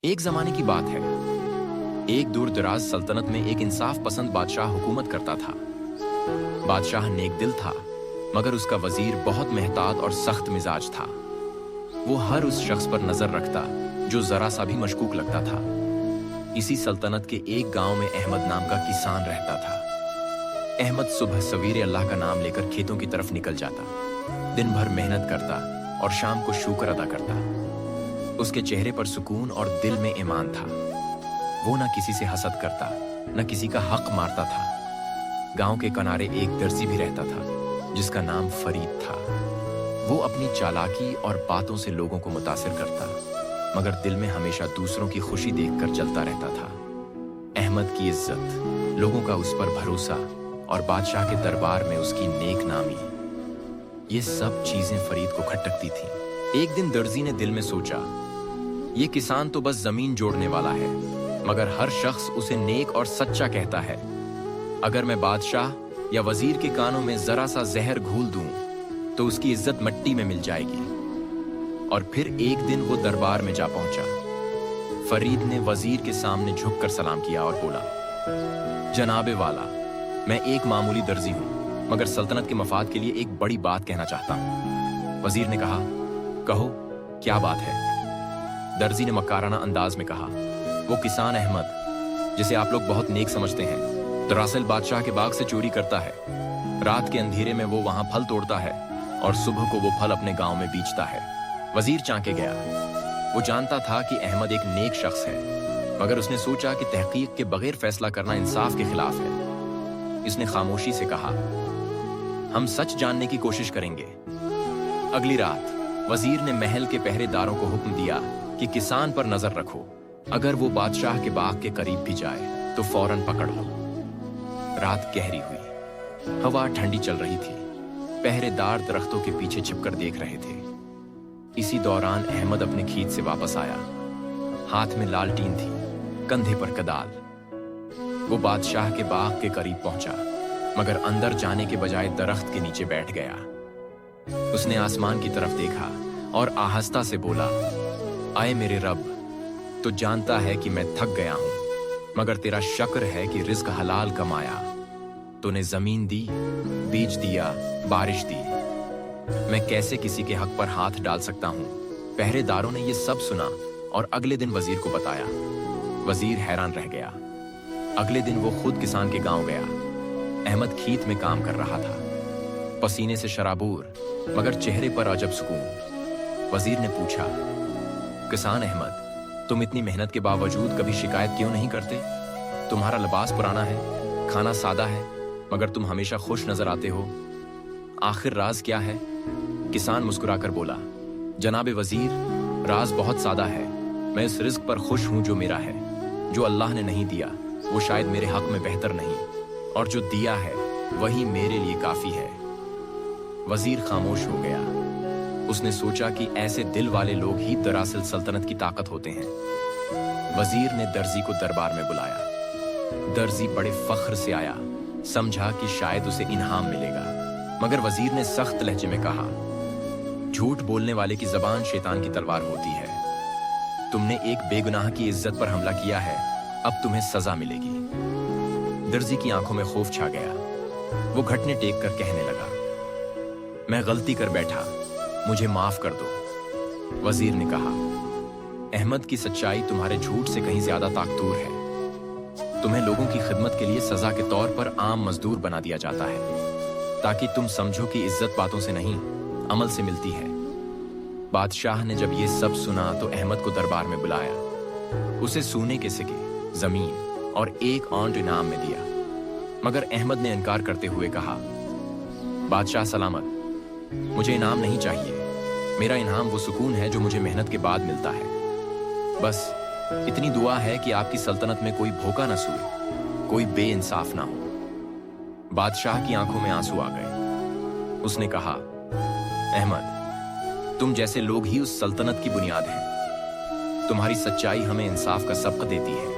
एक जमाने की बात है। एक दूर दराज सल्तनत में एक इंसाफ पसंद बादशाह हुकूमत करता था। बादशाह नेक दिल था, मगर उसका वजीर बहुत मेहतात और सख्त मिजाज था। वो हर उस शख्स पर नजर रखता जो जरा सा भी मशकूक लगता था। इसी सल्तनत के एक गांव में अहमद नाम का किसान रहता था। अहमद सुबह सवेरे अल्लाह का नाम लेकर खेतों की तरफ निकल जाता, दिन भर मेहनत करता और शाम को शुक्र अदा करता। उसके चेहरे पर सुकून और दिल में ईमान था। वो न किसी से हसद करता, न किसी का हक मारता था। गांव के किनारे एक दर्जी भी रहता था जिसका नाम फरीद था। वो अपनी चालाकी और बातों से लोगों को मुतासिर करता, मगर दिल में हमेशा दूसरों की खुशी देखकर जलता रहता था। अहमद की इज्जत, लोगों का उस पर भरोसा और बादशाह के दरबार में उसकी नेक नामी, ये सब चीजें फरीद को खटकती थीं। एक दिन दर्जी ने दिल में सोचा, ये किसान तो बस जमीन जोड़ने वाला है, मगर हर शख्स उसे नेक और सच्चा कहता है। अगर मैं बादशाह या वजीर के कानों में जरा सा जहर घूल दूं, तो उसकी इज्जत मिट्टी में मिल जाएगी। और फिर एक दिन वो दरबार में जा पहुंचा। फरीद ने वजीर के सामने झुककर सलाम किया और बोला, जनाबे वाला, मैं एक मामूली दर्जी हूं, मगर सल्तनत के मफाद के लिए एक बड़ी बात कहना चाहता हूं। वजीर ने कहा, कहो, क्या बात है? दर्जी ने मक्काराना अंदाज में कहा, वो किसान अहमद, जिसे आप लोग बहुत नेक समझते हैं, दरअसल बादशाह के बाग से चोरी करता है। रात के अंधेरे में वो वहां फल तोड़ता है और सुबह को वो फल अपने गांव में बेचता है। वजीर चांके गया। वो जानता था कि अहमद एक नेक शख्स है, मगर उसने सोचा कि तहकीक के बगैर फैसला करना इंसाफ के खिलाफ है। इसने खामोशी से कहा, हम सच जानने की कोशिश करेंगे। अगली रात वजीर ने महल के पहरेदारों को हुक्म दिया कि किसान पर नजर रखो। अगर वो बादशाह के बाग के करीब भी जाए तो फौरन पकड़ लो। रात गहरी हुई, हवा ठंडी चल रही थी। पहरेदार दरख्तों के पीछे छिपकर देख रहे थे। इसी दौरान अहमद अपने खेत से वापस आया। हाथ में लालटीन थी, कंधे पर कदाल। वो बादशाह के बाग के करीब पहुंचा, मगर अंदर जाने के बजाय दरख्त के नीचे बैठ गया। उसने आसमान की तरफ देखा और आहिस्ता से बोला, आए मेरे रब, तो जानता है कि मैं थक गया हूं, मगर तेरा शुक्र है कि रिज्क हलाल कमाया। तूने जमीन दी, बीज दिया, बारिश दी। मैं कैसे किसी के हक पर हाथ डाल सकता हूं? पहरेदारों ने ये सब सुना और अगले दिन वजीर को बताया। वजीर हैरान रह गया। अगले दिन वो खुद किसान के गांव गया। अहमद खेत में काम कर रहा था, पसीने से शराबूर, मगर चेहरे पर अजब सुकून। वजीर ने पूछा, किसान अहमद, तुम इतनी मेहनत के बावजूद कभी शिकायत क्यों नहीं करते? तुम्हारा लिबास पुराना है, खाना सादा है, मगर तुम हमेशा खुश नजर आते हो। आखिर राज क्या है? किसान मुस्कुराकर बोला, जनाबे वजीर, राज बहुत सादा है। मैं इस रिज्क पर खुश हूं जो मेरा है। जो अल्लाह ने नहीं दिया वो शायद मेरे हक में बेहतर नहीं, और जो दिया है वही मेरे लिए काफी है। वजीर खामोश हो गया। उसने सोचा कि ऐसे दिल वाले लोग ही दरअसल सल्तनत की ताकत होते हैं। वजीर ने दर्जी को दरबार में बुलाया। दर्जी बड़े फख्र से आया, समझा कि शायद उसे इनाम मिलेगा, मगर वजीर ने सख्त लहजे में कहा, झूठ बोलने वाले की जबान शैतान की तलवार होती है। तुमने एक बेगुनाह की इज्जत पर हमला किया है, अब तुम्हें सजा मिलेगी। दर्जी की आंखों में खौफ छा गया। वो घुटने टेक कर कहने लगा, मैं गलती कर बैठा, मुझे माफ कर दो। वजीर ने कहा, अहमद की सच्चाई तुम्हारे झूठ से कहीं ज्यादा ताकतूर है। तुम्हें लोगों की खिदमत के लिए सजा के तौर पर आम मजदूर बना दिया जाता है, ताकि तुम समझो कि इज्जत बातों से नहीं, अमल से मिलती है। बादशाह ने जब ये सब सुना तो अहमद को दरबार में बुलाया। उसे सोने के सिक्के, जमीन और एक औंट इनाम में दिया, मगर अहमद ने इनकार करते हुए कहा, बादशाह सलामत, मुझे इनाम नहीं चाहिए। मेरा इनाम वो सुकून है जो मुझे मेहनत के बाद मिलता है। बस इतनी दुआ है कि आपकी सल्तनत में कोई भूखा न सोए, कोई बेइंसाफ ना हो। बादशाह की आंखों में आंसू आ गए। उसने कहा, अहमद, तुम जैसे लोग ही उस सल्तनत की बुनियाद हैं। तुम्हारी सच्चाई हमें इंसाफ का सबक देती है।